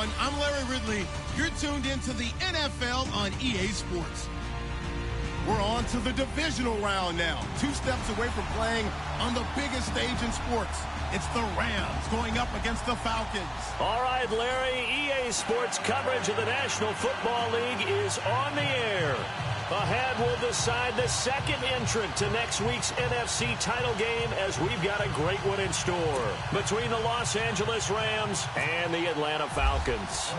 everyone. I'm Larry Ridley. You're tuned into the NFL on EA Sports. We're on to the divisional round now. 2 steps away from playing on the biggest stage in sports. It's the Rams going up against the Falcons. All right, Larry, EA Sports coverage of the National Football League is on the air. Ahead, we'll decide the second entrant to next week's NFC title game as we've got a great one in store between the Los Angeles Rams and the Atlanta Falcons.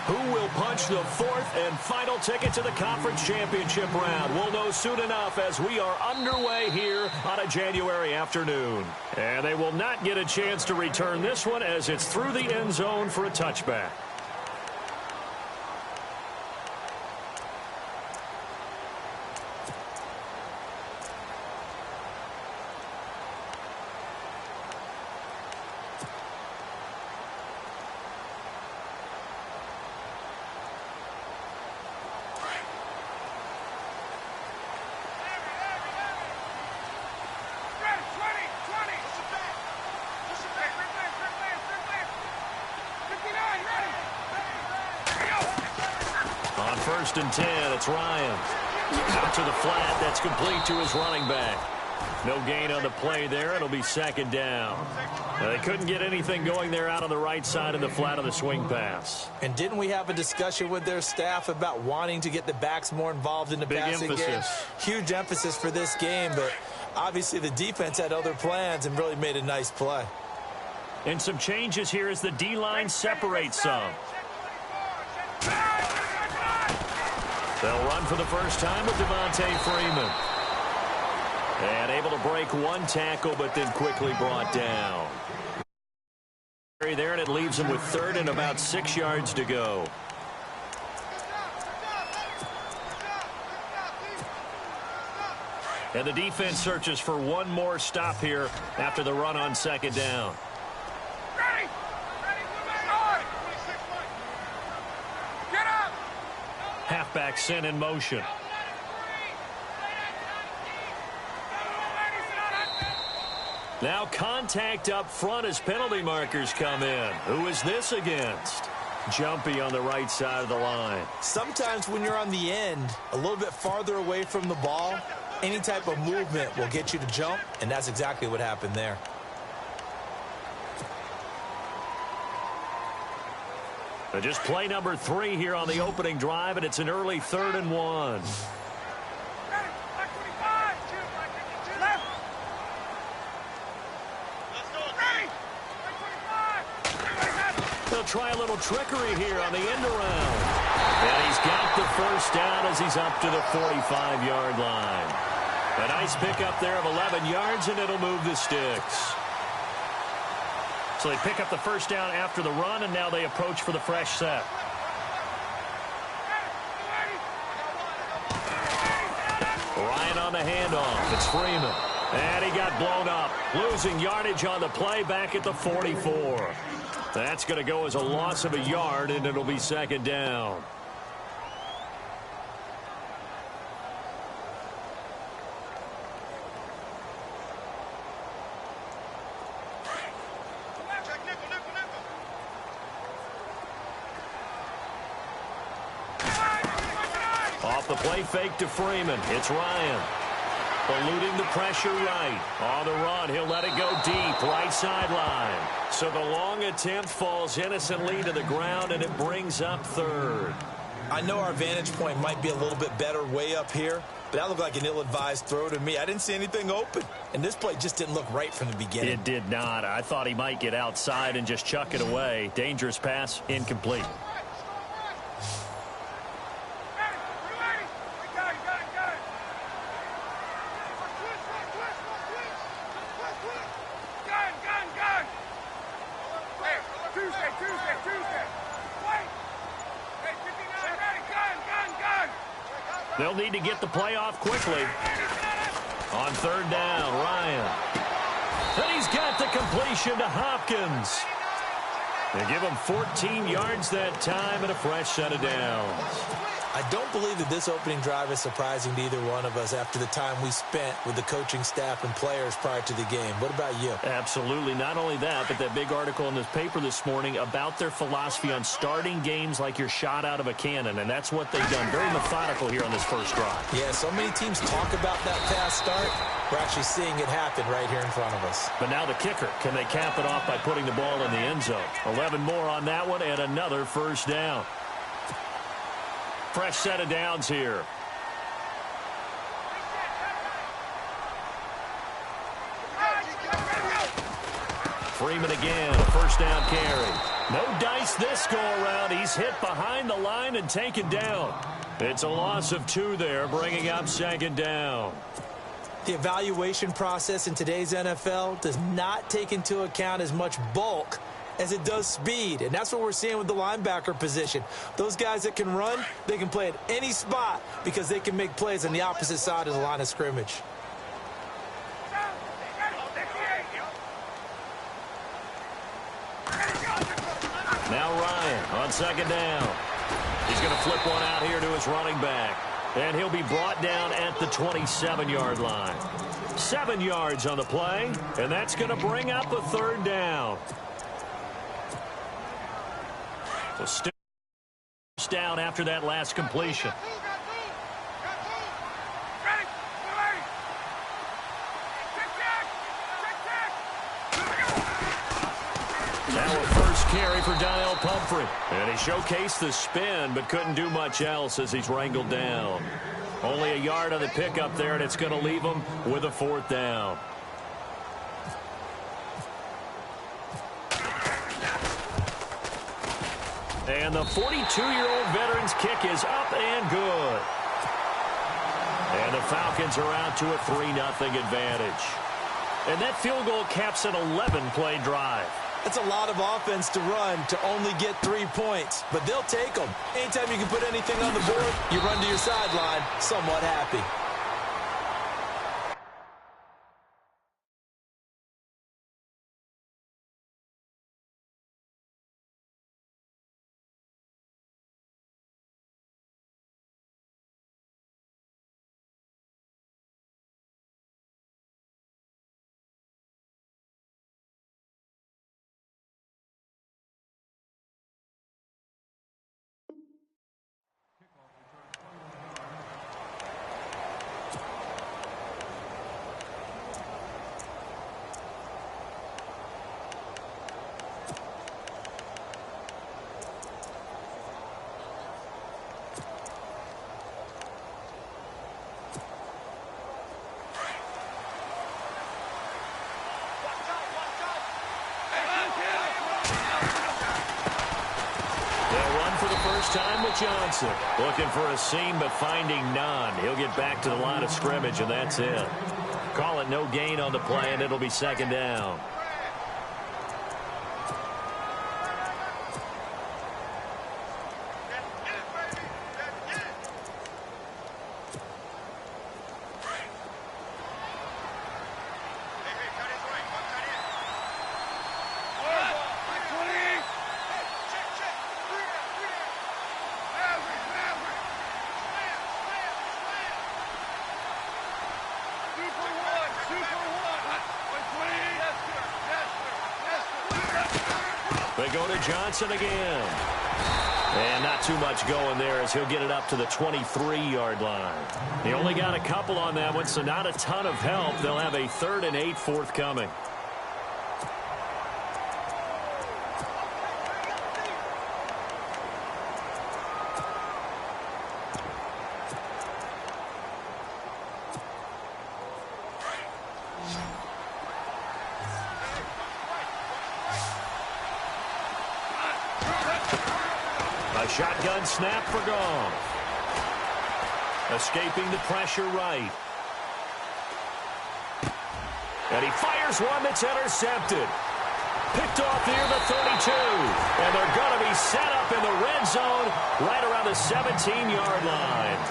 Who will punch the 4th and final ticket to the conference championship round? We'll know soon enough as we are underway here on a January afternoon. And they will not get a chance to return this one as it's through the end zone for a touchback. On 1st and 10, it's Ryan. Out to the flat. That's complete to his running back. No gain on the play there. It'll be 2nd down. They couldn't get anything going there out on the right side of the flat of the swing pass. And didn't we have a discussion with their staff about wanting to get the backs more involved in the passing game? Huge emphasis for this game, but obviously the defense had other plans and really made a nice play. And some changes here as the D-line separates some. They'll run for the first time with Devontae Freeman. And able to break one tackle, but then quickly brought down. There, and it leaves him with 3rd and about 6 yards to go. And the defense searches for one more stop here after the run on 2nd down. Halfback sent in motion. Now contact up front as penalty markers come in. Who is this against? Jumpy on the right side of the line. Sometimes when you're on the end, a little bit farther away from the ball, any type of movement will get you to jump, and that's exactly what happened there. Just play number 3 here on the opening drive, and it's an early 3rd and 1. They'll try a little trickery here on the end around. And he's got the first down as he's up to the 45-yard line. A nice pickup there of 11 yards, and it'll move the sticks. So they pick up the first down after the run, and now they approach for the fresh set. Ryan on the handoff. It's Freeman. And he got blown up. Losing yardage on the play back at the 44. That's going to go as a loss of a yard, and it'll be 2nd down. Off the play fake to Freeman. It's Ryan. Eluding the pressure right. On the run, he'll let it go deep. Right sideline. So the long attempt falls innocently to the ground, and it brings up 3rd. I know our vantage point might be a little bit better way up here, but that looked like an ill-advised throw to me. I didn't see anything open, and this play just didn't look right from the beginning. It did not. I thought he might get outside and just chuck it away. Dangerous pass, incomplete. They'll need to get the play off quickly. On 3rd down, Ryan. And he's got the completion to Hopkins. They give him 14 yards that time and a fresh set of downs. I don't believe that this opening drive is surprising to either one of us after the time we spent with the coaching staff and players prior to the game. What about you? Absolutely. Not only that, but that big article in this paper this morning about their philosophy on starting games like you're shot out of a cannon, and that's what they've done. Very methodical here on this first drive. Yeah, so many teams talk about that fast start. We're actually seeing it happen right here in front of us. But now the kicker. Can they cap it off by putting the ball in the end zone? 11 more on that one and another first down. Fresh set of downs here. Freeman again, a first down carry. No dice this go around. He's hit behind the line and taken down. It's a loss of 2 there, bringing up second down. The evaluation process in today's NFL does not take into account as much bulk as it does speed, and that's what we're seeing with the linebacker position. Those guys that can run, they can play at any spot because they can make plays on the opposite side of the line of scrimmage. Now Ryan on second down. He's going to flip one out here to his running back, and he'll be brought down at the 27-yard line. 7 yards on the play, and that's going to bring up a third down. So still down after that last completion. Now a first carry for Donnell Pumphrey. And he showcased the spin, but couldn't do much else as he's wrangled down. Only a yard on the pickup there, and it's going to leave him with a fourth down. And the 42-year-old veteran's kick is up and good. And the Falcons are out to a 3-0 advantage. And that field goal caps an 11-play drive. That's a lot of offense to run to only get 3 points, but they'll take them. Anytime you can put anything on the board, you run to your sideline somewhat happy. Time with Johnson. Looking for a seam, but finding none. He'll get back to the line of scrimmage, and that's it. Call it no gain on the play, and it'll be second down. They go to Johnson again. And not too much going there as he'll get it up to the 23-yard line. He only got a couple on that one, so not a ton of help. They'll have a 3rd and 8 forthcoming. Shotgun snap for Goff. Escaping the pressure right. And he fires one that's intercepted. Picked off near the 32. And they're going to be set up in the red zone right around the 17-yard line.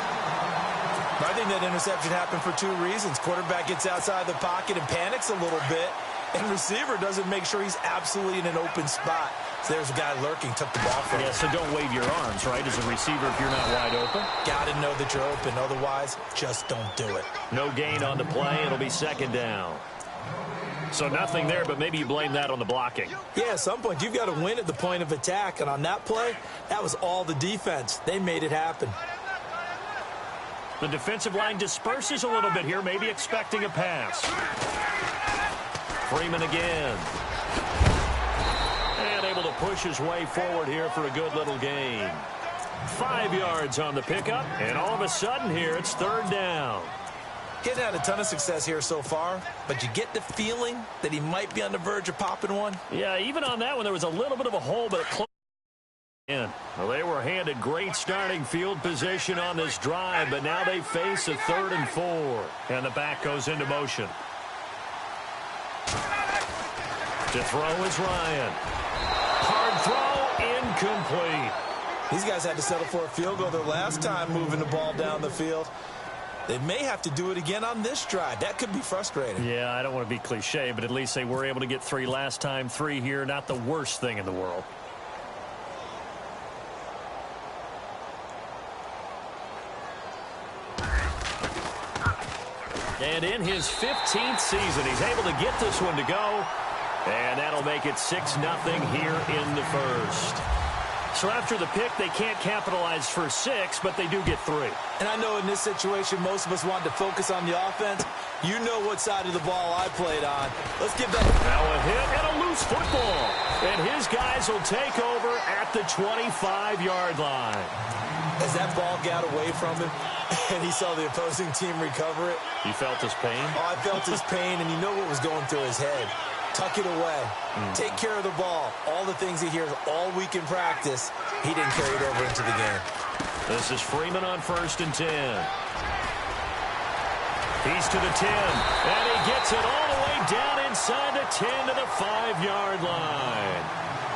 I think that interception happened for 2 reasons. Quarterback gets outside the pocket and panics a little bit. And receiver doesn't make sure he's absolutely in an open spot. So there's a guy lurking, took the ball from him. Yeah, so don't wave your arms, right, as a receiver if you're not wide open. Got to know that you're open. Otherwise, just don't do it. No gain on the play. It'll be second down. So nothing there, but maybe you blame that on the blocking. Yeah, at some point, you've got to win at the point of attack. And on that play, that was all the defense. They made it happen. The defensive line disperses a little bit here, maybe expecting a pass. Freeman again. And able to push his way forward here for a good little gain. 5 yards on the pickup, and all of a sudden here, it's third down. He hasn't had a ton of success here so far, but you get the feeling that he might be on the verge of popping one. Yeah, even on that one, there was a little bit of a hole, but it closed in. Well, they were handed great starting field position on this drive, but now they face a 3rd and 4. And the back goes into motion. To throw is Ryan. Hard throw, incomplete. These guys had to settle for a field goal their last time moving the ball down the field. They may have to do it again on this drive. That could be frustrating. Yeah, I don't want to be cliche, but at least they were able to get 3 last time. 3 here, not the worst thing in the world. And in his 15th season, he's able to get this one to go. And that'll make it 6-0 here in the first. So after the pick, they can't capitalize for 6, but they do get 3. And I know in this situation, most of us want to focus on the offense. You know what side of the ball I played on. Let's give that. Now a hit and a loose football. And his guys will take over at the 25-yard line. As that ball got away from him, and he saw the opposing team recover it. You felt his pain? Oh, I felt his pain, and you know what was going through his head. Tuck it away. Take care of the ball. All the things he hears all week in practice, he didn't carry it over into the game. This is Freeman on 1st and 10. He's to the 10, and he gets it all the way down inside the 10 to the 5-yard line.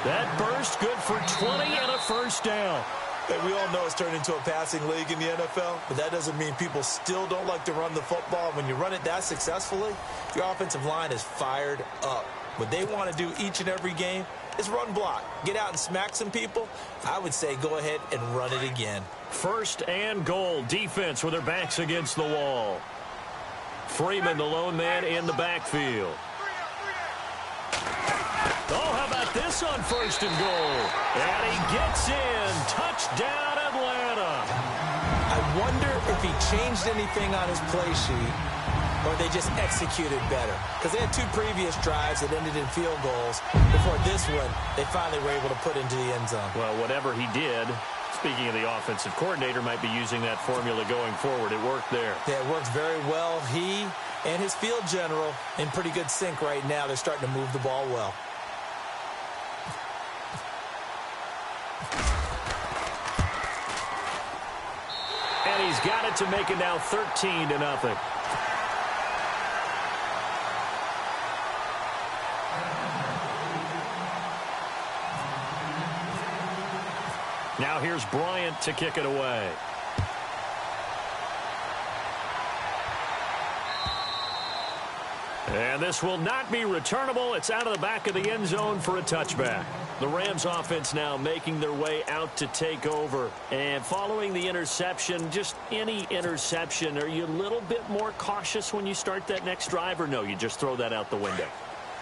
That burst good for 20 and a first down. And we all know it's turned into a passing league in the NFL, but that doesn't mean people still don't like to run the football. When you run it that successfully, your offensive line is fired up. What they want to do each and every game is run block. Get out and smack some people. I would say go ahead and run it again. 1st and goal. Defense with their backs against the wall. Freeman, the lone man in the backfield. Oh, how about this on 1st and goal? And he gets in. Touchdown, Atlanta. I wonder if he changed anything on his play sheet or they just executed better. Because they had 2 previous drives that ended in field goals. Before this one, they finally were able to put into the end zone. Well, whatever he did, speaking of the offensive coordinator, might be using that formula going forward. It worked there. Yeah, it worked very well. He and his field general in pretty good sync right now. They're starting to move the ball well. And he's got it to make it now 13-0. Now here's Bryant to kick it away. And this will not be returnable. It's out of the back of the end zone for a touchback. The Rams offense now making their way out to take over. And following the interception, just any interception, are you a little bit more cautious when you start that next drive, or no, you just throw that out the window?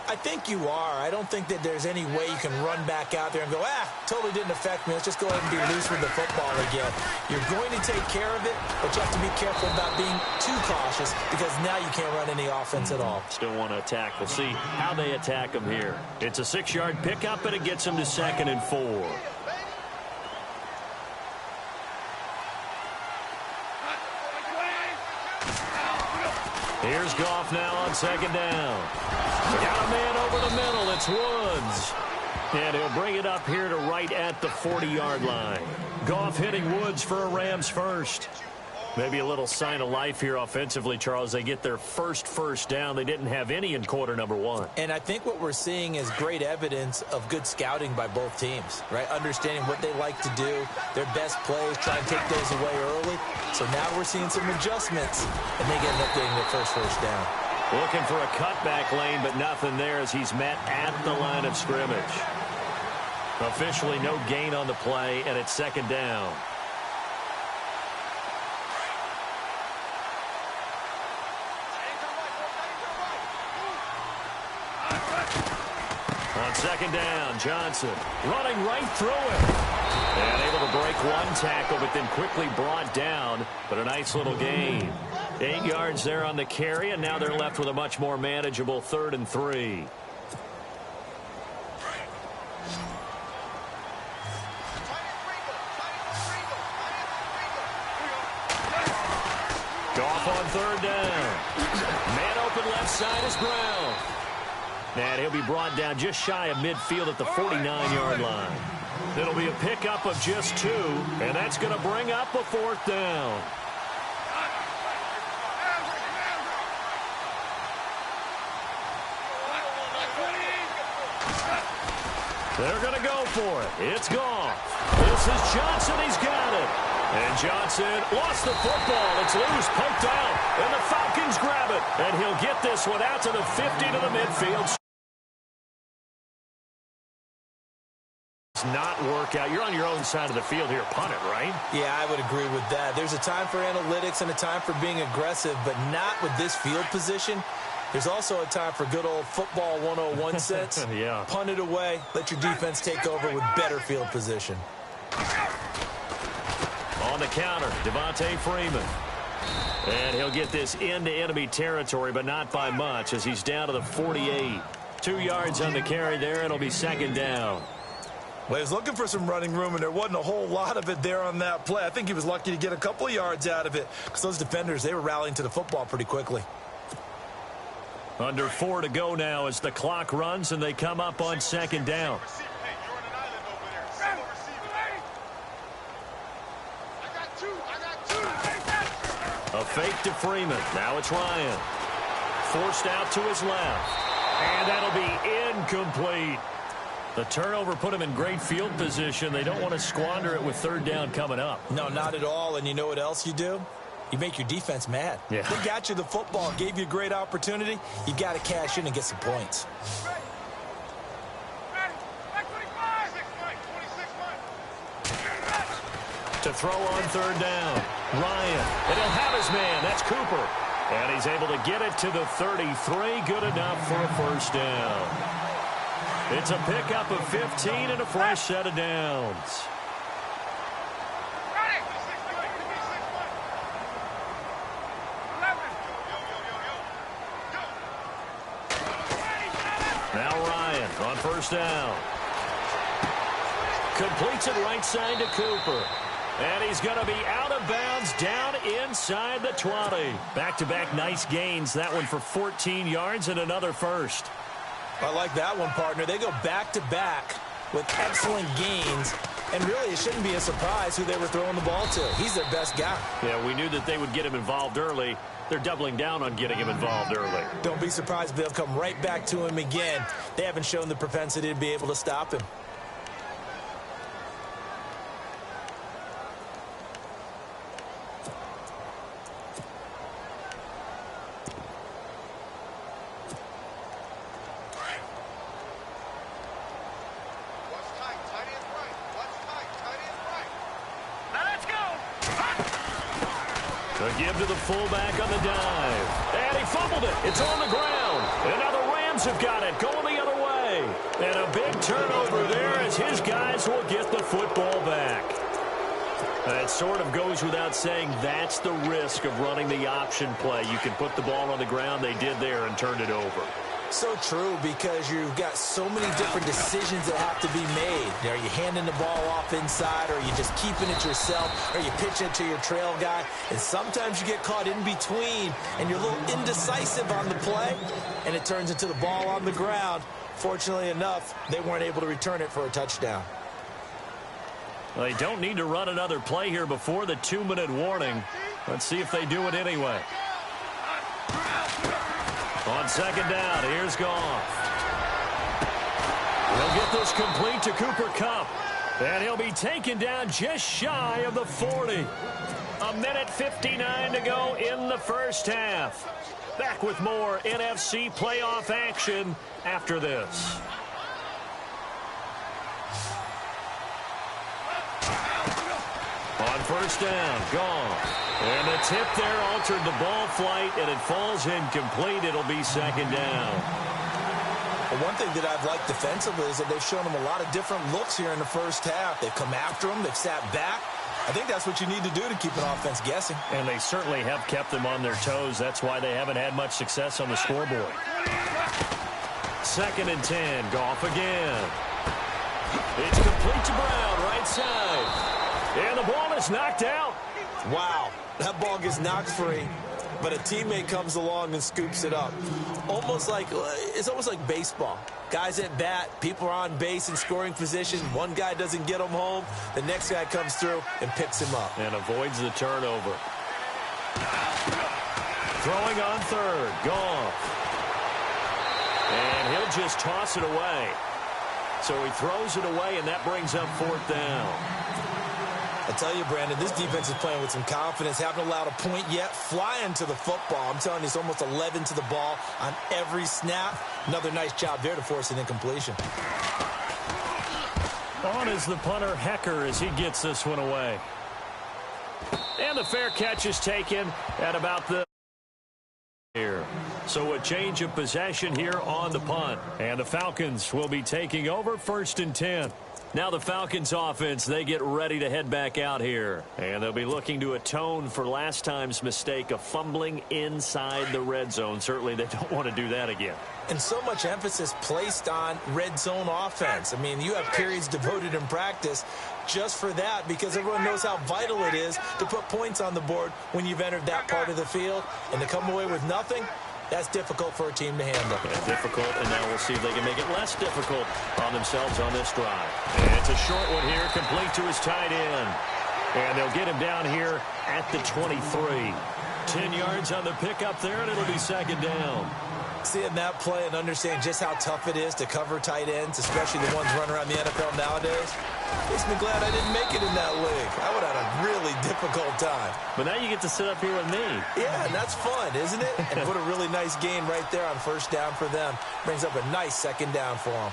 I think you are. I don't think that there's any way you can run back out there and go, totally didn't affect me. Let's just go ahead and be loose with the football again. You're going to take care of it, but you have to be careful about being too cautious because now you can't run any offense at all. Still want to attack. We'll see how they attack them here. It's a 6-yard pickup, and it gets them to 2nd and 4. Here's Goff now on 2nd down. Got a man over the middle. It's Woods. And he'll bring it up here to right at the 40-yard line. Goff hitting Woods for a Rams first. Maybe a little sign of life here offensively, Charles. They get their first down. They didn't have any in quarter number 1. And I think what we're seeing is great evidence of good scouting by both teams, right? Understanding what they like to do, their best plays, try and take those away early. So now we're seeing some adjustments, and they end up getting their first down. Looking for a cutback lane, but nothing there as he's met at the line of scrimmage. Officially no gain on the play, and it's second down. On second down, Johnson running right through it. And able to break one tackle, but then quickly brought down. But a nice little gain. 8 yards there on the carry, and now they're left with a much more manageable 3rd and 3. Goff on 3rd down. Man open left side is Brown. And he'll be brought down just shy of midfield at the 49-yard line. It'll be a pickup of just 2, and that's going to bring up a 4th down. They're going to go for it. It's gone. This is Johnson. He's got it. And Johnson lost the football. It's loose, poked out, and the Falcons grab it. And he'll get this one out to the 50 to the midfield. Not work out. You're on your own side of the field here. Punt it, right? Yeah, I would agree with that. There's a time for analytics and a time for being aggressive, but not with this field position. There's also a time for good old football 101 sense. Yeah. Punt it away. Let your defense take over with better field position. On the counter, Devontae Freeman. And he'll get this into enemy territory, but not by much as he's down to the 48. 2 yards on the carry there. It'll be second down. Well, he was looking for some running room, and there wasn't a whole lot of it there on that play. I think he was lucky to get a couple of yards out of it because those defenders, they were rallying to the football pretty quickly. Under 4 to go now as the clock runs, and they come up on second down. A fake to Freeman. Now it's Ryan. Forced out to his left. And that'll be incomplete. The turnover put him in great field position. They don't want to squander it with 3rd down coming up. No, not at all. And you know what else you do? You make your defense mad. Yeah. They got you the football, gave you a great opportunity. You got to cash in and get some points. To throw on 3rd down. Ryan. And he'll have his man. That's Cooper. And he's able to get it to the 33. Good enough for a 1st down. It's a pickup of 15 and a fresh set of downs. Now Ryan on 1st down. Completes it right side to Cooper. And he's going to be out of bounds down inside the 20. Back-to-back nice gains. That one for 14 yards and another 1st. I like that one, partner. They go back-to-back with excellent gains. And really, it shouldn't be a surprise who they were throwing the ball to. He's their best guy. Yeah, we knew that they would get him involved early. They're doubling down on getting him involved early. Don't be surprised if they'll come right back to him again. They haven't shown the propensity to be able to stop him. A give to the fullback on the dive. And he fumbled it. It's on the ground. And now the Rams have got it. Going the other way. And a big turnover there as his guys will get the football back. It sort of goes without saying that's the risk of running the option play. You can put the ball on the ground. They did there and turned it over. So true, because you've got so many different decisions that have to be made. Are you handing the ball off inside, or are you just keeping it yourself, or are you pitching it to your trail guy? And sometimes you get caught in between, and you're a little indecisive on the play, and it turns into the ball on the ground. Fortunately enough, they weren't able to return it for a touchdown. Well, they don't need to run another play here before the 2-minute warning. Let's see if they do it anyway. On second down, here's Goff. He'll get this complete to Cooper Kupp. And he'll be taken down just shy of the 40. 1:59 to go in the first half. Back with more NFC playoff action after this. First down, gone. And the tip there altered the ball flight, and it falls incomplete. It'll be second down. Well, one thing that I've liked defensively is that they've shown them a lot of different looks here in the first half. They've come after them. They've sat back. I think that's what you need to do to keep an offense guessing. And they certainly have kept them on their toes. That's why they haven't had much success on the scoreboard. Second and 10. Goff again. It's complete to Brown, right side. And the ball is knocked out. Wow, that ball gets knocked free, but a teammate comes along and scoops it up. It's almost like baseball. Guys at bat, people are on base in scoring position. One guy doesn't get him home. The next guy comes through and picks him up. And avoids the turnover. Throwing on third. Goff. And he'll just toss it away. So he throws it away, and that brings up fourth down. I tell you, Brandon, this defense is playing with some confidence. Haven't allowed a point yet. Flying to the football. I'm telling you, it's almost 11 to the ball on every snap. Another nice job there to force an incompletion. On is the punter, Hecker, as he gets this one away. And the fair catch is taken at about the here. So a change of possession here on the punt. And the Falcons will be taking over first and 10. Now the Falcons offense, they get ready to head back out here. And they'll be looking to atone for last time's mistake of fumbling inside the red zone. Certainly they don't want to do that again. And so much emphasis placed on red zone offense. I mean, you have periods devoted in practice just for that because everyone knows how vital it is to put points on the board when you've entered that part of the field. And to come away with nothing, that's difficult for a team to handle. Yeah, difficult, and now we'll see if they can make it less difficult on themselves on this drive. And it's a short one here, complete to his tight end. And they'll get him down here at the 23. 10 yards on the pickup there, and it'll be second down. Seeing that play and understanding just how tough it is to cover tight ends, especially the ones running around the NFL nowadays, makes me glad I didn't make it in that league. I would have had a really difficult time. But now you get to sit up here with me. Yeah, and that's fun, isn't it? And put a really nice gain right there on first down for them. Brings up a nice second down for them.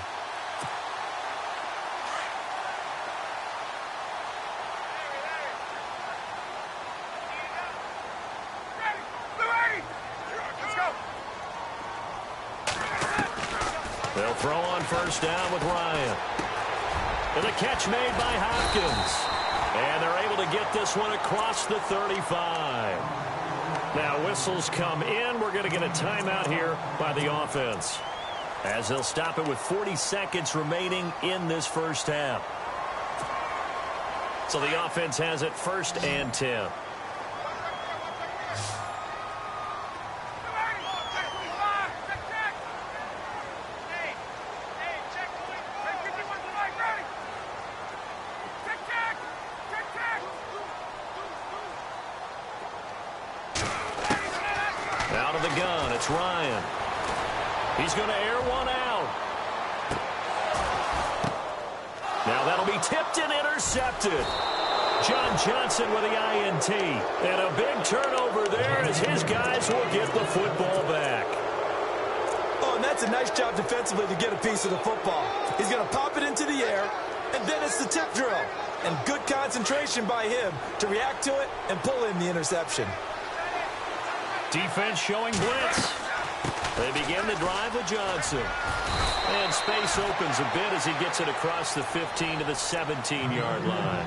They'll throw on first down with Ryan. And the catch made by Hopkins. And they're able to get this one across the 35. Now whistles come in. We're going to get a timeout here by the offense, as they'll stop it with 40 seconds remaining in this first half. So the offense has it first and 10. Out of the gun, it's Ryan. He's going to air one out. Now that'll be tipped and intercepted. John Johnson with the INT. And a big turnover there as his guys will get the football back. Oh, and that's a nice job defensively to get a piece of the football. He's going to pop it into the air, and then it's the tip drill. And good concentration by him to react to it and pull in the interception. Defense showing blitz. They begin the drive with Johnson. And space opens a bit as he gets it across the 15 to the 17-yard line.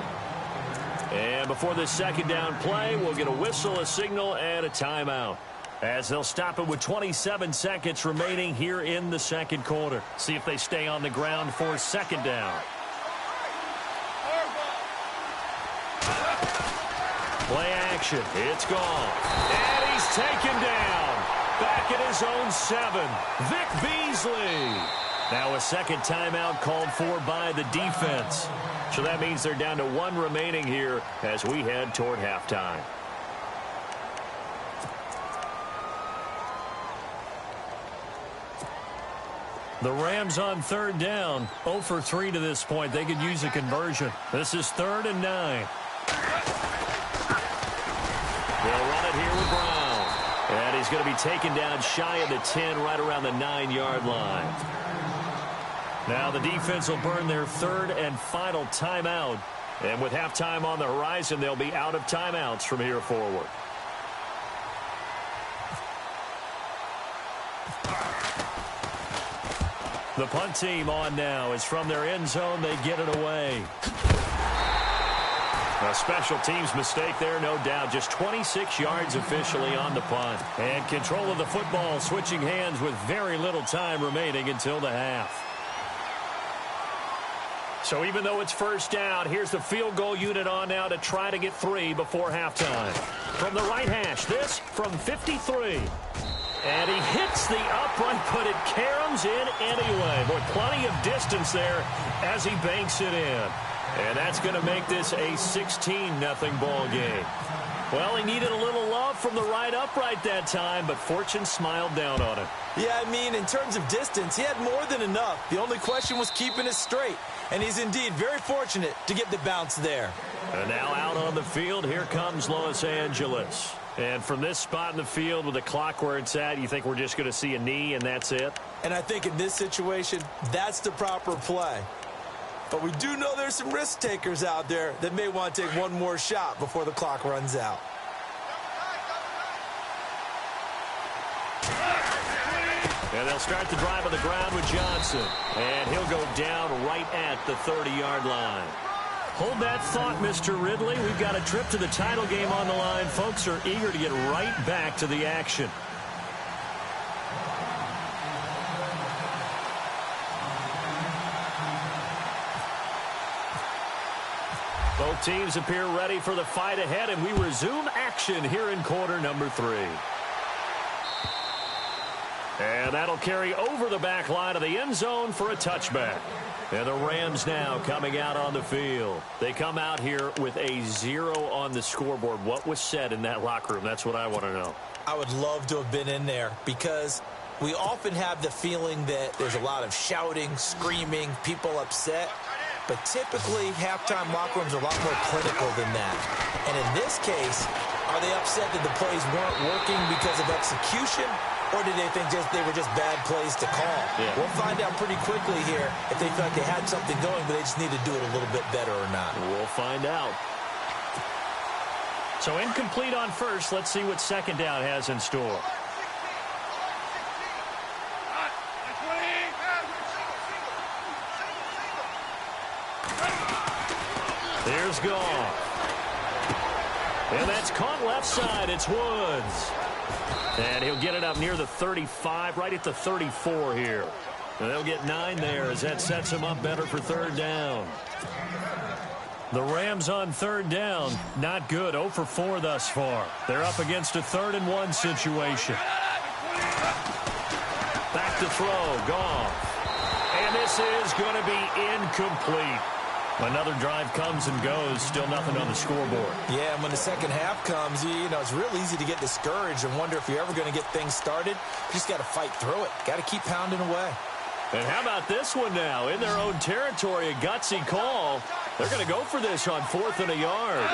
And before this second down play, we'll get a whistle, a signal, and a timeout, as they'll stop it with 27 seconds remaining here in the second quarter. See if they stay on the ground for second down. Play action. It's gone. And he's taken down. Back at his own 7. Vic Beasley. Now a second timeout called for by the defense. So that means they're down to 1 remaining here as we head toward halftime. The Rams on third down. 0 for 3 to this point. They could use a conversion. This is 3rd and 9. They'll run it here with Brown. And he's going to be taken down shy of the 10, right around the 9-yard line. Now the defense will burn their 3rd and final timeout And with halftime on the horizon, they'll be out of timeouts from here forward. The punt team on now is from their end zone. They get it away. A special teams mistake there, no doubt. Just 26 yards officially on the punt. And control of the football, switching hands with very little time remaining until the half. So even though it's first down, here's the field goal unit on now to try to get 3 before halftime. From the right hash, this from 53. And he hits the upright, but it caroms in anyway. Boy, plenty of distance there as he banks it in. And that's going to make this a 16-0 ball game. Well, he needed a little love from the right upright that time, but fortune smiled down on him. Yeah, I mean, in terms of distance, he had more than enough. The only question was keeping it straight. And he's indeed very fortunate to get the bounce there. And now out on the field, here comes Los Angeles. And from this spot in the field with the clock where it's at, you think we're just going to see a knee and that's it? And I think in this situation, that's the proper play. But we do know there's some risk takers out there that may want to take one more shot before the clock runs out. And they'll start the drive on the ground with Johnson. And he'll go down right at the 30-yard line. Hold that thought, Mr. Ridley. We've got a trip to the title game on the line. Folks are eager to get right back to the action. Both teams appear ready for the fight ahead, and we resume action here in quarter number 3. And that'll carry over the back line of the end zone for a touchback. And the Rams now coming out on the field. They come out here with a 0 on the scoreboard. What was said in that locker room? That's what I want to know. I would love to have been in there because we often have the feeling that there's a lot of shouting, screaming, people upset. But typically, halftime locker rooms are a lot more clinical than that. And in this case, are they upset that the plays weren't working because of execution? Or did they think they were just bad plays to call? Yeah. We'll find out pretty quickly here if they felt like they had something going, but they just need to do it a little bit better or not. We'll find out. So incomplete on first. Let's see what second down has in store. Here's Goff. And that's caught left side. It's Woods. And he'll get it up near the 35, right at the 34 here. And they'll get 9 there as that sets him up better for third down. The Rams on third down, not good. 0 for 4 thus far. They're up against a 3rd and 1 situation. Back to throw, Goff. And this is going to be incomplete. Another drive comes and goes, still nothing on the scoreboard. Yeah, and when the second half comes, you know, it's real easy to get discouraged and wonder if you're ever going to get things started. You just got to fight through it. Got to keep pounding away. And how about this one now? In their own territory, a gutsy call. They're going to go for this on 4th and a yard.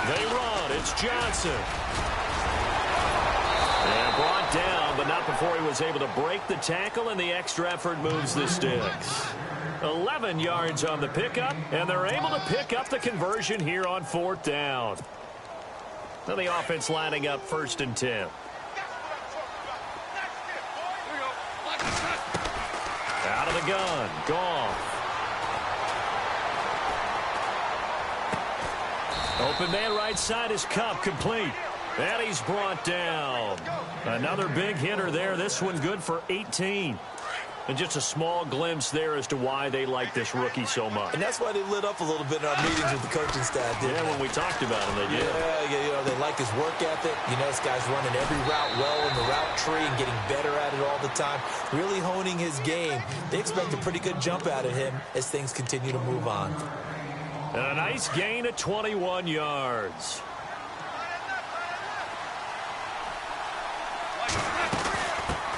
They run. It's Johnson. And brought down, but not before he was able to break the tackle, and the extra effort moves the sticks. 11 yards on the pickup, and they're able to pick up the conversion here on 4th down. Now the offense lining up 1st and 10. Out of the gun, Goff. Open man right side is Cup, complete. And he's brought down. Another big hitter there. This one good for 18. And just a small glimpse there as to why they like this rookie so much. And that's why they lit up a little bit in our meetings with the coaching staff, didn't they? When we talked about him, they did. Yeah, you know, they like his work ethic. You know, this guy's running every route well in the route tree and getting better at it all the time, really honing his game. They expect a pretty good jump out of him as things continue to move on. And a nice gain of 21 yards.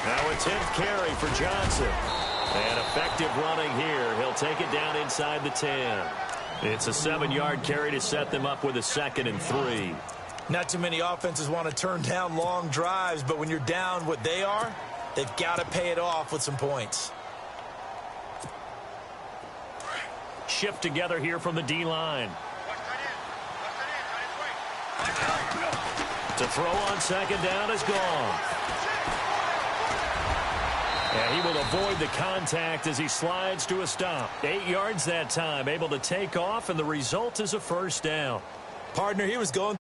Now a 10th carry for Johnson. And effective running here. He'll take it down inside the 10. It's a 7-yard carry to set them up with a 2nd and 3. Not too many offenses want to turn down long drives, but when you're down what they are, They've got to pay it off with some points. Shift together here from the D-line. To throw on second down is gone. And he will avoid the contact as he slides to a stop. 8 yards that time, able to take off, and the result is a first down. Partner, he was going.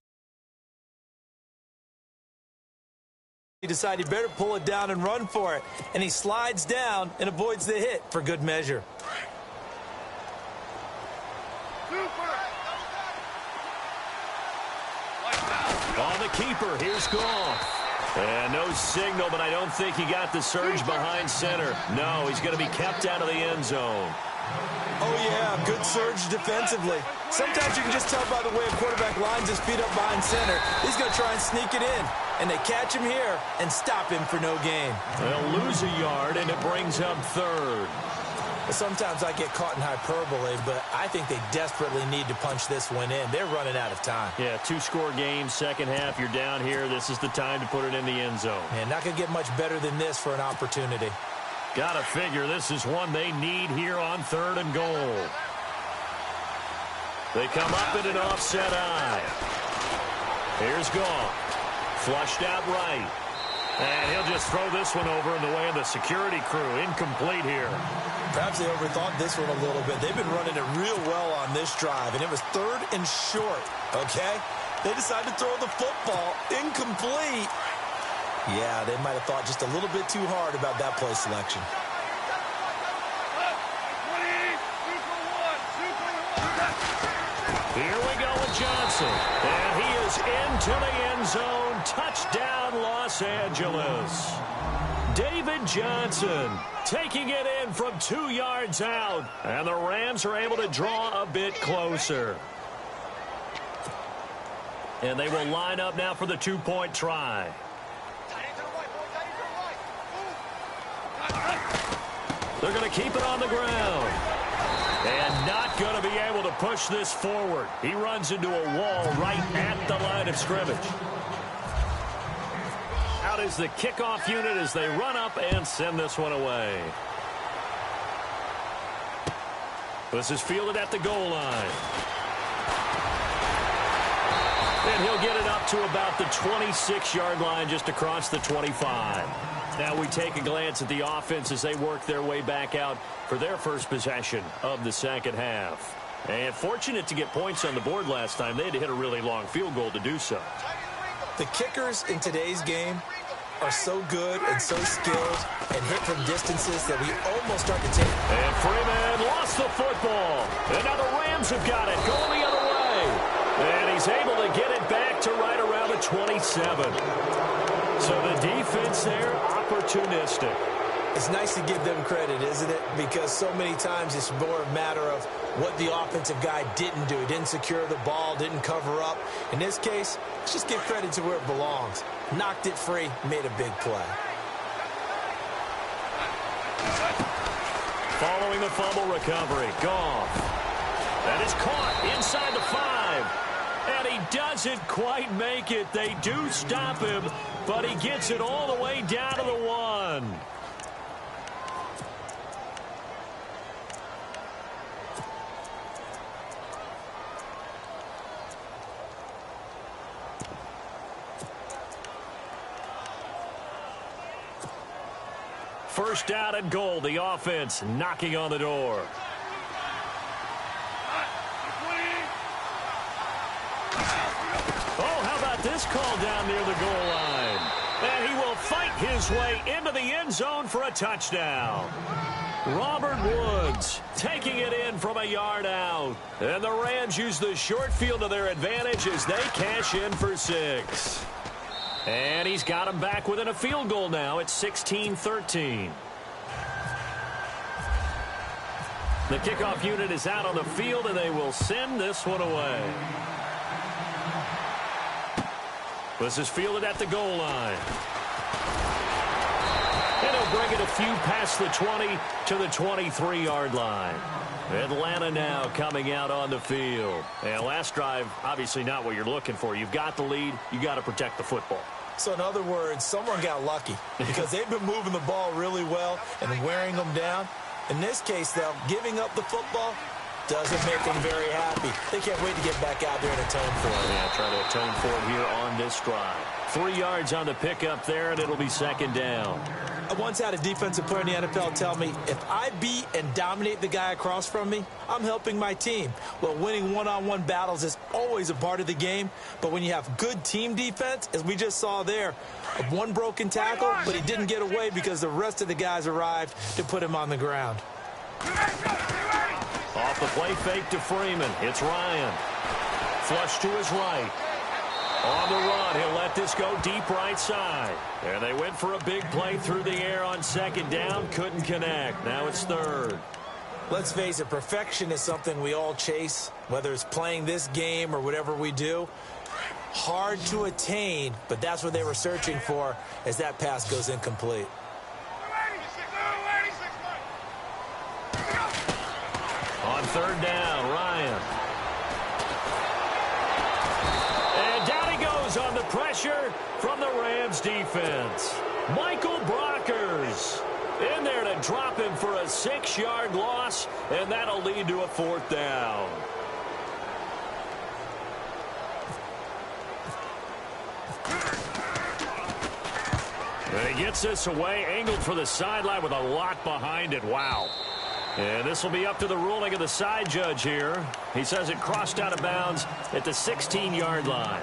He decided he better pull it down and run for it. And he slides down and avoids the hit for good measure. On the keeper, here's Goff. And no signal, but I don't think he got the surge behind center. No, he's going to be kept out of the end zone. Oh, yeah, good surge defensively. Sometimes you can just tell by the way a quarterback lines his feet up behind center. He's going to try and sneak it in. And they catch him here and stop him for no gain. They'll lose a yard, and it brings up third. Sometimes I get caught in hyperbole, but I think they desperately need to punch this one in. They're running out of time. Yeah, 2-score game, second half, you're down here. This is the time to put it in the end zone. Man, not going to get much better than this for an opportunity. Gotta figure this is one they need here on 3rd and goal. They come up in an offset eye. Here's Goff. Flushed out right. And he'll just throw this one over in the way of the security crew. Incomplete here. Perhaps they overthought this one a little bit. They've been running it real well on this drive, and it was 3rd and short, okay? They decided to throw the football. Incomplete. Yeah, they might have thought just a little bit too hard about that play selection. Here we go with Johnson. And he is into the end zone. Touchdown, Los Angeles. David Johnson taking it in from 2 yards out. And the Rams are able to draw a bit closer. And they will line up now for the 2-point try. They're going to keep it on the ground. And not going to be able to push this forward. He runs into a wall right at the line of scrimmage. Out is the kickoff unit as they run up and send this one away. This is fielded at the goal line. And he'll get it up to about the 26-yard line, just across the 25. Now we take a glance at the offense as they work their way back out for their first possession of the second half. And fortunate to get points on the board last time. They had to hit a really long field goal to do so. The kickers in today's game are so good and so skilled and hit from distances that we almost start to take. And Freeman lost the football. And now the Rams have got it going the other way. And he's able to get it back to right around the 27. So the defense there, opportunistic. It's nice to give them credit, isn't it? Because so many times it's more a matter of what the offensive guy didn't do. He didn't secure the ball, didn't cover up. In this case, let's just give credit to where it belongs. Knocked it free, made a big play. Following the fumble recovery, Goff. That is caught inside the 5. And he doesn't quite make it. They do stop him, but he gets it all the way down to the 1. First down and goal. The offense knocking on the door. Oh, how about this call down near the goal line? And he will fight his way into the end zone for a touchdown. Robert Woods taking it in from a yard out. And the Rams use the short field to their advantage as they cash in for 6. And he's got him back within a field goal now. It's 16-13. The kickoff unit is out on the field, and they will send this one away. This is fielded at the goal line. And he'll bring it a few past the 20 to the 23-yard line. Atlanta now coming out on the field. And last drive, obviously not what you're looking for. You've got the lead. You got to protect the football. So in other words, someone got lucky because they've been moving the ball really well and wearing them down. In this case, though, giving up the football doesn't make them very happy. They can't wait to get back out there and atone for it. Yeah, trying to atone for it here on this drive. 3 yards on the pickup there, and it'll be second down. I once had a defensive player in the NFL tell me, if I beat and dominate the guy across from me, I'm helping my team. Well, winning one-on-one battles is always a part of the game, but when you have good team defense, as we just saw there, one broken tackle, but he didn't get away because the rest of the guys arrived to put him on the ground. Off the play fake to Freeman. It's Ryan. Flush to his right. On the run, he'll let this go deep right side. And they went for a big play through the air on second down. Couldn't connect. Now it's third. Let's face it, perfection is something we all chase, whether it's playing this game or whatever we do. Hard to attain, but that's what they were searching for as that pass goes incomplete. On third down, Ryan. And down he goes on the pressure from the Rams defense. Michael Brockers in there to drop him for a 6-yard loss, and that'll lead to a fourth down. And he gets this away, angled for the sideline with a lot behind it. Wow. And this will be up to the ruling of the side judge here. He says it crossed out of bounds at the 16-yard line.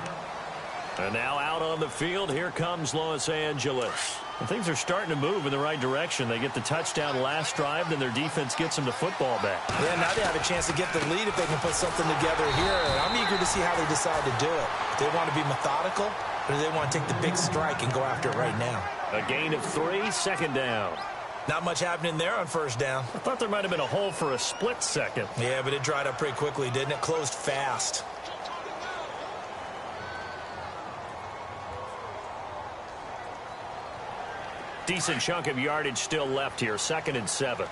And now out on the field, here comes Los Angeles. And things are starting to move in the right direction. They get the touchdown last drive, then their defense gets them the football back. Yeah, now they have a chance to get the lead if they can put something together here. And I'm eager to see how they decide to do it. Do they want to be methodical, or do they want to take the big strike and go after it right now? A gain of 3, second down. Not much happening there on first down. I thought there might have been a hole for a split second. Yeah, but it dried up pretty quickly, didn't it? Closed fast. Decent chunk of yardage still left here. 2nd and 7.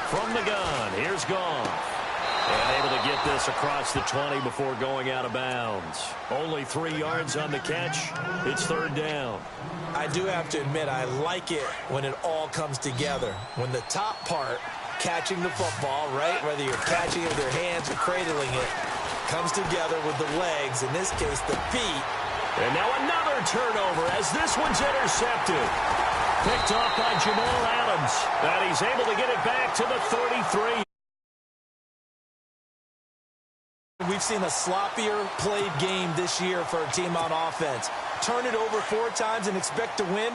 From the gun, here's Goff. And able to get this across the 20 before going out of bounds. Only 3 yards on the catch. It's third down. I do have to admit, I like it when it all comes together. When the top part, catching the football, right, whether you're catching it with your hands or cradling it, comes together with the legs, in this case the feet. And now another turnover as this one's intercepted. Picked off by Jamal Adams. And he's able to get it back to the 33. We've seen a sloppier played game this year for a team on offense. Turn it over 4 times and expect to win?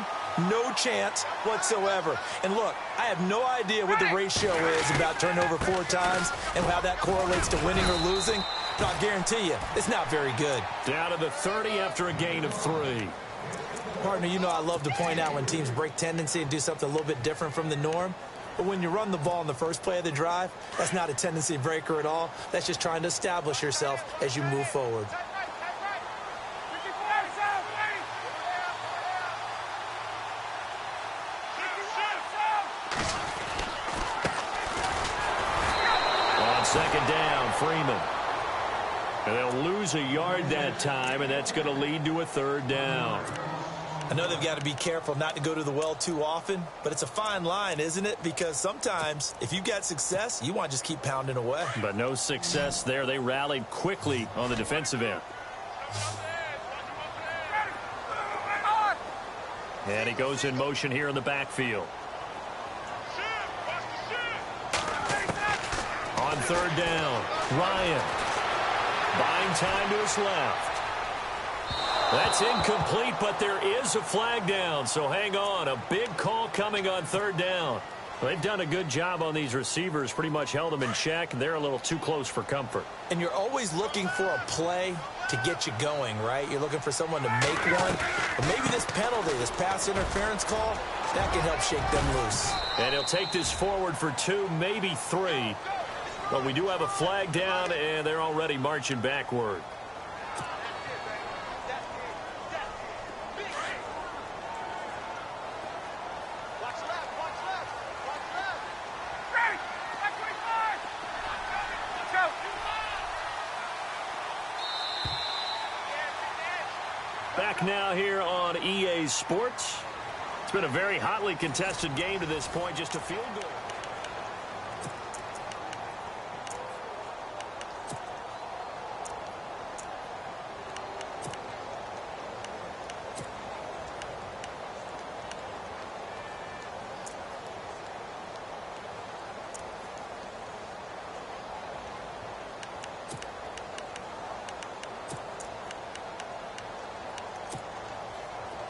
No chance whatsoever. And look, I have no idea what the ratio is about turnover 4 times and how that correlates to winning or losing. But I'll guarantee you, it's not very good. Down to the 30 after a gain of 3. Partner, you know I love to point out when teams break tendency and do something a little bit different from the norm. But when you run the ball in the first play of the drive, that's not a tendency breaker at all. That's just trying to establish yourself as you move forward. On second down, Freeman. And they'll lose a yard that time, and that's going to lead to a third down. I know they've got to be careful not to go to the well too often, but it's a fine line, isn't it? Because sometimes, if you've got success, you want to just keep pounding away. But no success there. They rallied quickly on the defensive end. And he goes in motion here in the backfield. On third down, Ryan. Buying time to his left. That's incomplete, but there is a flag down, so hang on. A big call coming on third down. They've done a good job on these receivers, pretty much held them in check. They're a little too close for comfort. And you're always looking for a play to get you going, right? You're looking for someone to make one. But maybe this penalty, this pass interference call, that can help shake them loose. And he'll take this forward for 2, maybe 3. But we do have a flag down, and they're already marching backward. Back now here on EA Sports. It's been a very hotly contested game to this point, just a field goal.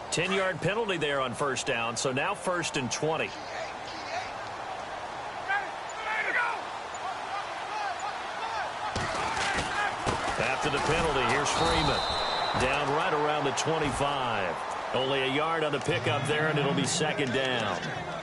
Ten-yard penalty there on first down, so now 1st and 20. After the penalty, here's Freeman. Down right around the 25. Only a yard on the pickup there, and it'll be 2nd down.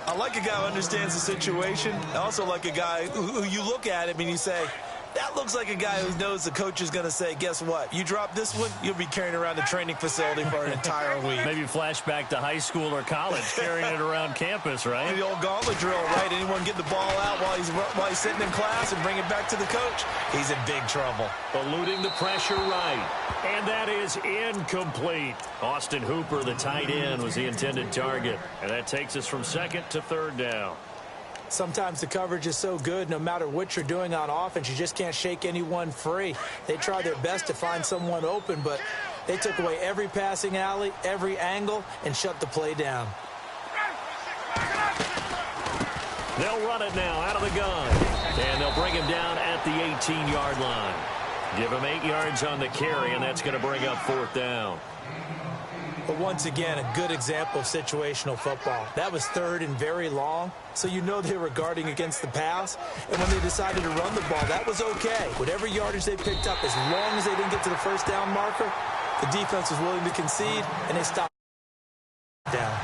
I like a guy who understands the situation. I also like a guy who you look at him and you say, that looks like a guy who knows the coach is going to say, guess what? You drop this one, you'll be carrying around the training facility for an entire week. Maybe flashback to high school or college, carrying it around campus, right? The old gauntlet drill, right? Anyone get the ball out while he's sitting in class and bring it back to the coach? He's in big trouble. Eluding the pressure right. And that is incomplete. Austin Hooper, the tight end, was the intended target. And that takes us from 2nd to 3rd down. Sometimes the coverage is so good, no matter what you're doing on offense, you just can't shake anyone free. They try their best to find someone open, but they took away every passing alley, every angle, and shut the play down. They'll run it now out of the gun. And they'll bring him down at the 18-yard line. Give him 8 yards on the carry, and that's going to bring up 4th down. But once again, a good example of situational football. That was 3rd and very long, so you know they were guarding against the pass. And when they decided to run the ball, that was okay. Whatever yardage they picked up, as long as they didn't get to the first down marker, the defense was willing to concede, and they stopped down.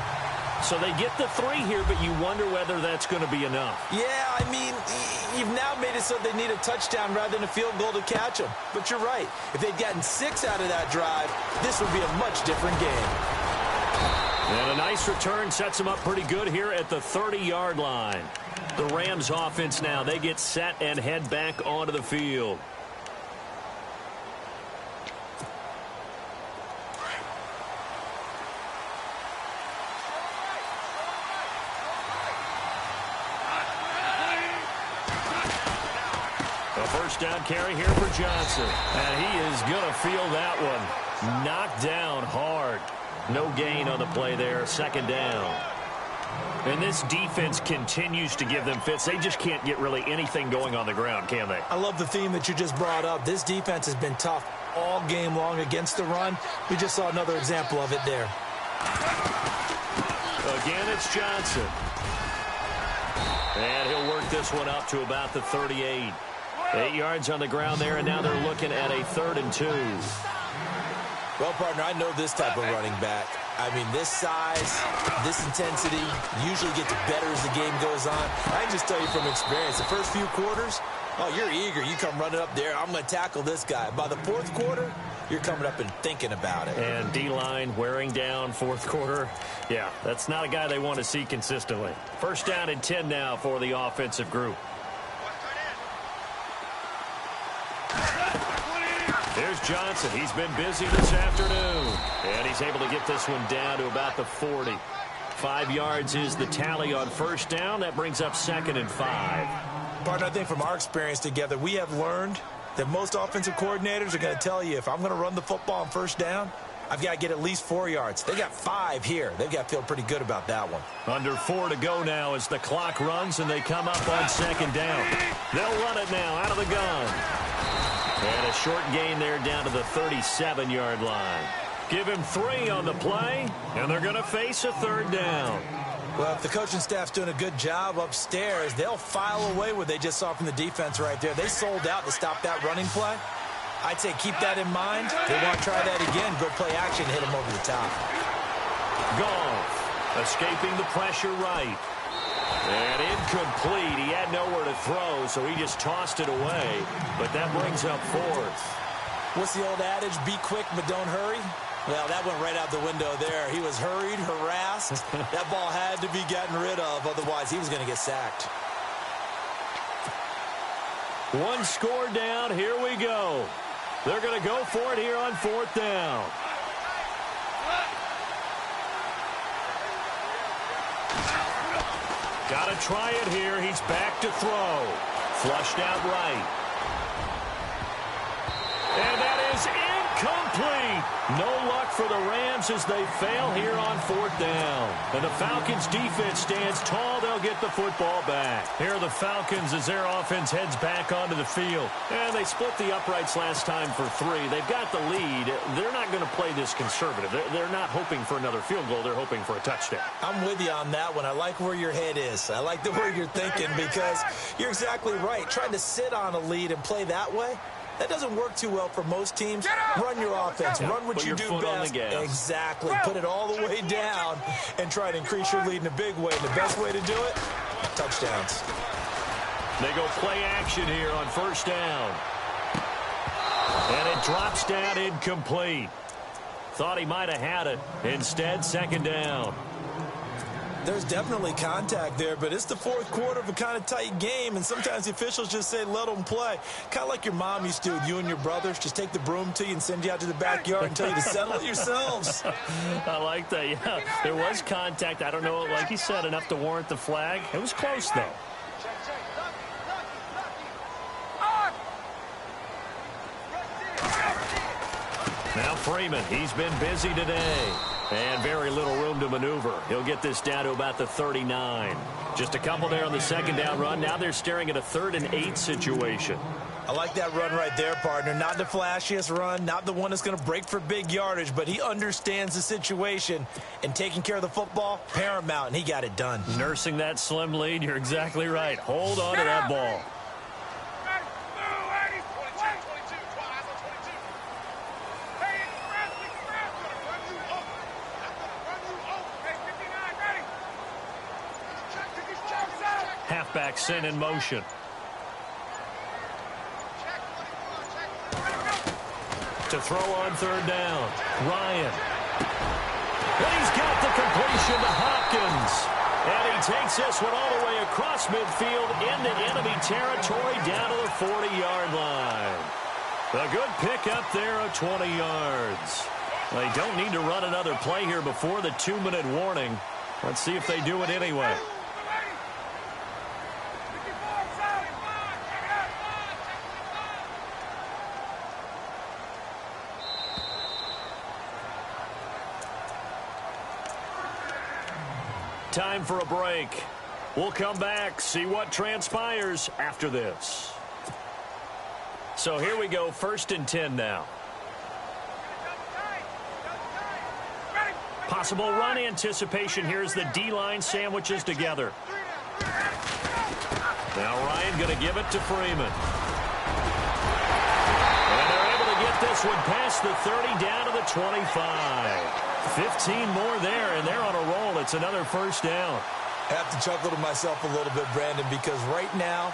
So they get the 3 here, but you wonder whether that's going to be enough. Yeah, I mean, you've now made it so they need a touchdown rather than a field goal to catch them. But you're right. If they'd gotten 6 out of that drive, this would be a much different game. And a nice return sets them up pretty good here at the 30-yard line. The Rams offense now, they get set and head back onto the field. First down carry here for Johnson. And he is going to feel that one. Knocked down hard. No gain on the play there. 2nd down. And this defense continues to give them fits. They just can't get really anything going on the ground, can they? I love the theme that you just brought up. This defense has been tough all game long against the run. We just saw another example of it there. Again, it's Johnson. And he'll work this one up to about the 38. 8 yards on the ground there, and now they're looking at a 3rd and 2. Well, partner, I know this type of running back. I mean, this size, this intensity usually gets better as the game goes on. I can just tell you from experience, the first few quarters, oh, you're eager. You come running up there, I'm going to tackle this guy. By the 4th quarter, you're coming up and thinking about it. And D-line wearing down 4th quarter. Yeah, that's not a guy they want to see consistently. First down and 10 now for the offensive group. Here's Johnson. He's been busy this afternoon. And he's able to get this one down to about the 40. 5 yards is the tally on first down. That brings up 2nd and 5. Partner, I think from our experience together, we have learned that most offensive coordinators are going to tell you, if I'm going to run the football on first down, I've got to get at least 4 yards. They got 5 here. They've got to feel pretty good about that one. Under 4 to go now as the clock runs and they come up on 2nd down. They'll run it now out of the gun. And a short gain there down to the 37-yard line. Give him 3 on the play, and they're going to face a 3rd down. Well, if the coaching staff's doing a good job upstairs, they'll file away what they just saw from the defense right there. They sold out to stop that running play. I'd say keep that in mind. They want to try that again, go play action, hit them over the top. Goff escaping the pressure right. And incomplete. He had nowhere to throw, so he just tossed it away. But that brings up 4th. What's the old adage? Be quick, but don't hurry. Well, that went right out the window there. He was hurried, harassed. That ball had to be gotten rid of. Otherwise, he was going to get sacked. 1 score down. Here we go. They're going to go for it here on 4th down. Got to try it here. He's back to throw. Flushed out right. And that is incomplete. No luck for the Rams as they fail here on 4th down. And the Falcons defense stands tall. They'll get the football back. Here are the Falcons as their offense heads back onto the field. And they split the uprights last time for 3. They've got the lead. They're not going to play this conservative. They're not hoping for another field goal. They're hoping for a touchdown. I'm with you on that one. I like where your head is. I like the way you're thinking because you're exactly right. Trying to sit on a lead and play that way, that doesn't work too well for most teams. Run your offense. Run what you do best. Exactly. Put it all the way down and try to increase your lead in a big way. And the best way to do it, touchdowns. They go play action here on 1st down. And it drops down incomplete. Thought he might have had it. Instead, 2nd down. There's definitely contact there, but it's the 4th quarter of a kind of tight game, and sometimes the officials just say, let them play. Kind of like your mom used to with you and your brothers. Just take the broom to you and send you out to the backyard and tell you to settle it yourselves. I like that, yeah. There was contact. I don't know, like you said, enough to warrant the flag. It was close, though. Now Freeman, he's been busy today. And very little room to maneuver. He'll get this down to about the 39. Just a couple there on the 2nd down run. Now they're staring at a 3rd and 8 situation. I like that run right there, partner. Not the flashiest run, not the one that's going to break for big yardage, but he understands the situation, and taking care of the football, paramount, and he got it done. Nursing that slim lead, you're exactly right. Hold on to that ball. Halfback sent in motion. To throw on 3rd down. Ryan. And he's got the completion to Hopkins. And he takes this one all the way across midfield into enemy territory down to the 40-yard line. A good pickup there of 20 yards. They don't need to run another play here before the 2-minute warning. Let's see if they do it anyway. Time for a break. We'll come back, see what transpires after this. So here we go, 1st and 10 now. Possible run anticipation here as the D-line sandwiches together. Now Ryan going to give it to Freeman. And they're able to get this one past the 30 down to the 25. 15 more there, and they're on a roll. It's another 1st down. I have to chuckle to myself a little bit, Brandon, because right now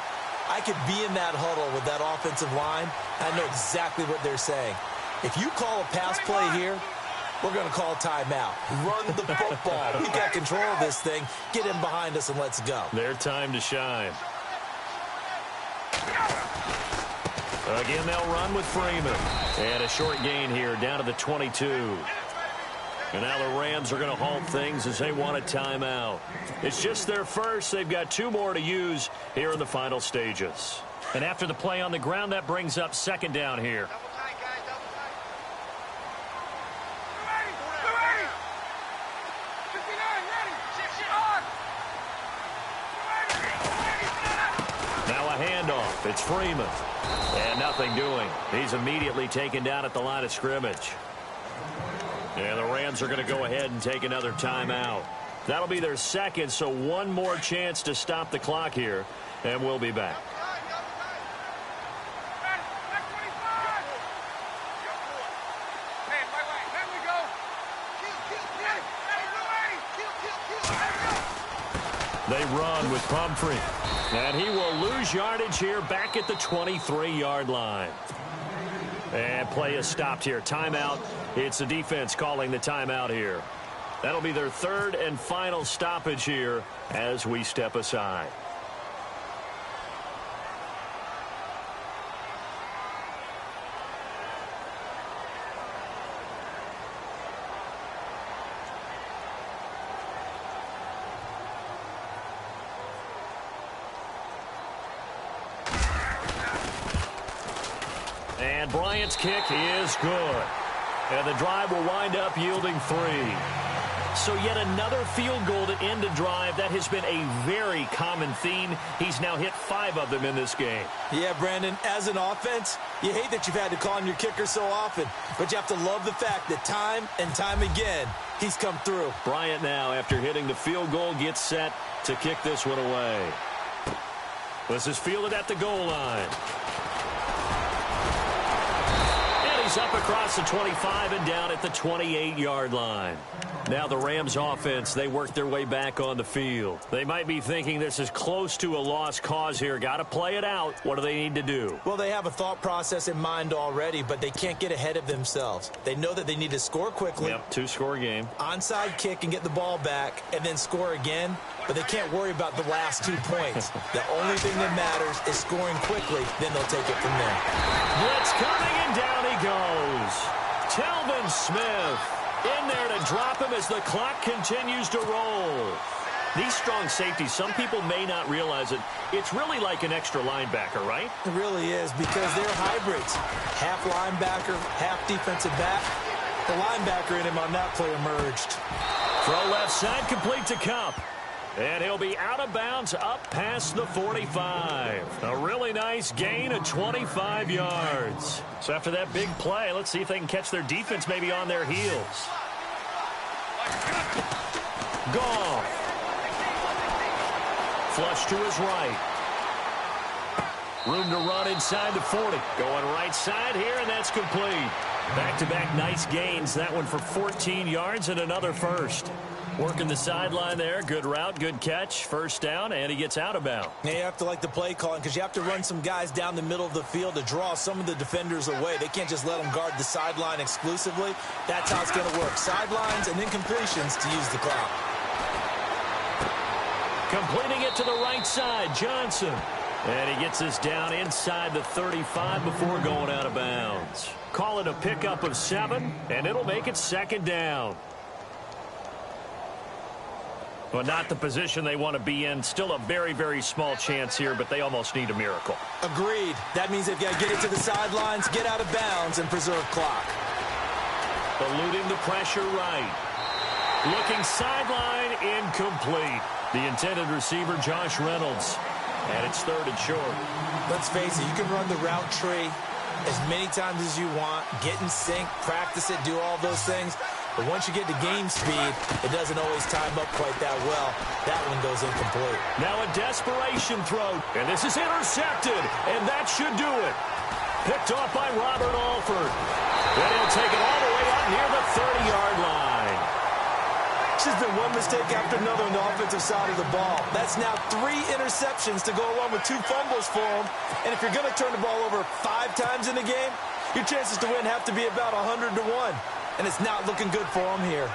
I could be in that huddle with that offensive line. I know exactly what they're saying. If you call a pass play here, we're going to call timeout. Run the football. We've got control of this thing. Get in behind us and let's go. Their time to shine. Again, they'll run with Freeman. And a short gain here down to the 22. And now the Rams are going to halt things as they want a timeout. It's just their first. They've got 2 more to use here in the final stages. And after the play on the ground, that brings up 2nd down here. Now a handoff. It's Freeman. And nothing doing. He's immediately taken down at the line of scrimmage. And the Rams are going to go ahead and take another timeout. That'll be their 2nd, so 1 more chance to stop the clock here, and we'll be back. They run with Pumphrey. And he will lose yardage here back at the 23-yard line. And play is stopped here. Timeout. It's the defense calling the timeout here. That'll be their 3rd and final stoppage here as we step aside. And Bryant's kick is good. And the drive will wind up yielding 3. So yet another field goal to end a drive. That has been a very common theme. He's now hit 5 of them in this game. Yeah, Brandon, as an offense, you hate that you've had to call on your kicker so often, but you have to love the fact that time and time again, he's come through. Bryant now, after hitting the field goal, gets set to kick this one away. This is fielded at the goal line. And he's up across the 25 and down at the 28-yard line. Now the Rams offense, they work their way back on the field. They might be thinking this is close to a lost cause here. Got to play it out. What do they need to do? Well, they have a thought process in mind already, but they can't get ahead of themselves. They know that they need to score quickly. Yep, 2-score game. Onside kick and get the ball back and then score again, but they can't worry about the last 2 points. The only thing that matters is scoring quickly, then they'll take it from there. Blitz coming, and down he goes. Telvin Smith in there to drop him as the clock continues to roll. These strong safeties, some people may not realize it. It's really like an extra linebacker, right? It really is, because they're hybrids. Half linebacker, half defensive back. The linebacker in him on that play emerged. Throw left side, complete to Cup. And he'll be out of bounds up past the 45. A really nice gain of 25 yards. So after that big play, let's see if they can catch their defense maybe on their heels. Goff. Flush to his right. Room to run inside the 40. Going right side here, and that's complete. Back-to-back nice gains. That one for 14 yards and another first. Working the sideline there. Good route, good catch. First down, and he gets out of bounds. Yeah, you have to like the play calling because you have to run some guys down the middle of the field to draw some of the defenders away. They can't just let them guard the sideline exclusively. That's how it's going to work. Sidelines and incompletions to use the clock. Completing it to the right side, Johnson. And he gets this down inside the 35 before going out of bounds. Call it a pickup of 7, and it'll make it 2nd down. But not the position they want to be in. Still a very, very small chance here, but they almost need a miracle. Agreed. That means they've got to get it to the sidelines, get out of bounds, and preserve clock. Eluding the pressure right. Looking sideline, incomplete. The intended receiver, Josh Reynolds. And it's 3rd and short. Let's face it, you can run the route tree as many times as you want, get in sync, practice it, do all those things. But once you get to game speed, it doesn't always time up quite that well. That one goes incomplete. Now a desperation throw, and this is intercepted, and that should do it. Picked off by Robert Alford. And he'll take it all the way out near the 30-yard line. It's just been one mistake after another on the offensive side of the ball. That's now 3 interceptions to go along with 2 fumbles for him. And if you're going to turn the ball over 5 times in the game, your chances to win have to be about 100 to 1. And it's not looking good for him here.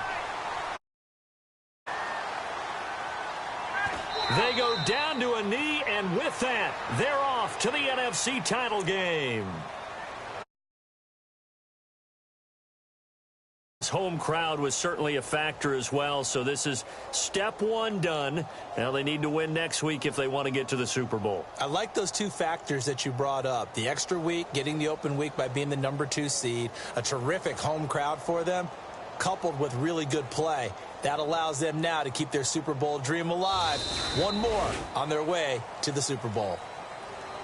They go down to a knee, and with that, they're off to the NFC title game. This home crowd was certainly a factor as well, so this is step 1 done. Now they need to win next week if they want to get to the Super Bowl. I like those 2 factors that you brought up. The extra week, getting the open week by being the number 2 seed, a terrific home crowd for them, coupled with really good play. That allows them now to keep their Super Bowl dream alive. 1 more on their way to the Super Bowl.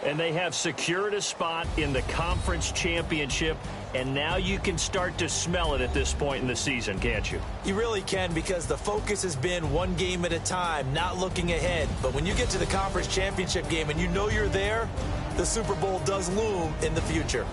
And they have secured a spot in the conference championship, and now you can start to smell it at this point in the season, can't you? You really can, because the focus has been 1 game at a time, not looking ahead. But when you get to the conference championship game and you know you're there, the Super Bowl does loom in the future.